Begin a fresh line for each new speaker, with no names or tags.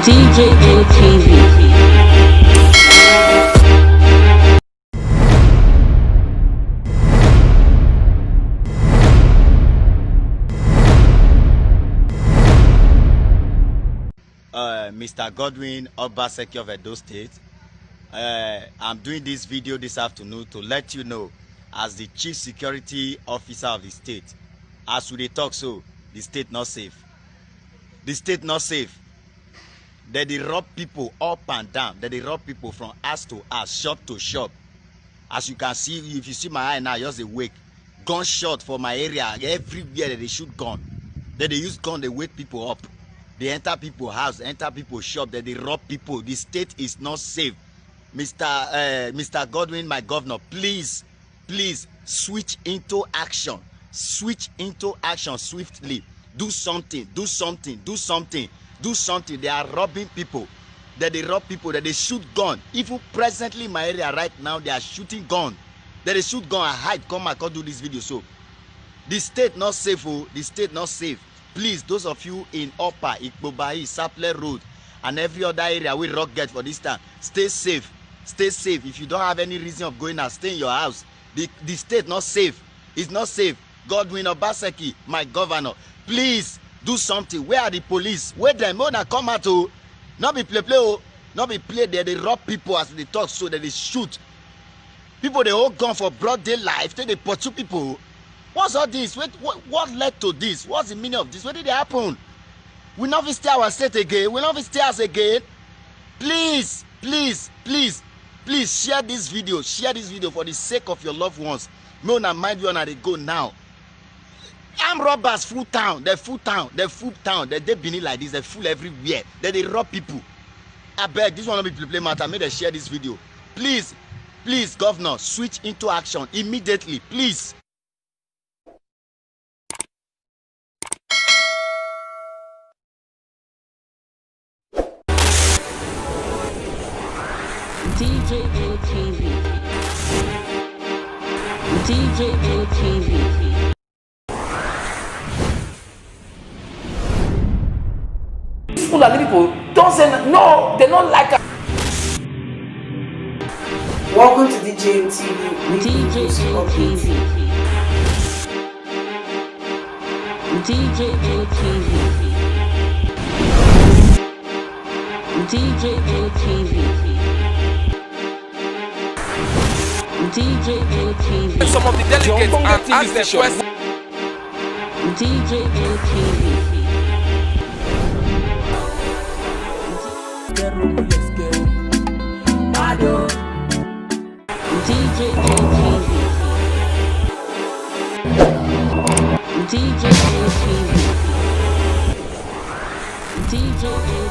DJ ATV.
Mr. Godwin Obaseki of Edo State. I'm doing this video this afternoon to let you know, as the Chief Security Officer of the state, as we talk, so the state not safe. The state not safe. They rob people up and down. They rob people from house to house, shop to shop. As you can see, if you see my eye now, just awake. Gunshot for my area everywhere. That they shoot gun. They use gun. They wake people up. They enter people's house, enter people's shop, that they rob people. The state is not safe. Mr. Godwin, my governor, please switch into action. Switch into action swiftly. Do something. They are robbing people. That they rob people, that they shoot gun. Even presently in my area right now, they are shooting gun. That they shoot gun and hide. Come and do this video. So the state not safe. Oh, the state not safe. Please, those of you in Upper, Ikpobai, Sapler Road, and every other area we rock get for this time, stay safe. Stay safe. If you don't have any reason of going out, stay in your house. The state not safe. It's not safe. Godwin Obaseki, my governor, please do something. Where are the police? Where them? When I come out to not be play, not be play there. They rob people as they talk, so that they shoot. People they all gone for broad daylight. They pursue people. What's all this? What led to this? What's the meaning of this? What did it happen? We not stay our state again. We not stay us again. Please share this video. Share this video for the sake of your loved ones. Me una mind you on they go now. Armed robbers full town. They full town. They been like this. They full everywhere. They rob people. I beg this one not be play matter. May they share this video. Please, governor, switch into action immediately. Please.
DJ ATV. DJ ATV.
Fulani people don't say no, they don't like it. Welcome to DJ ATV.
DJ ATV. DJ ATV. DJ ATV. DJ ATV.
Some of the delegates and ask the question.
DJ ATV. DJ ATV. DJ ATV. DJ ATV.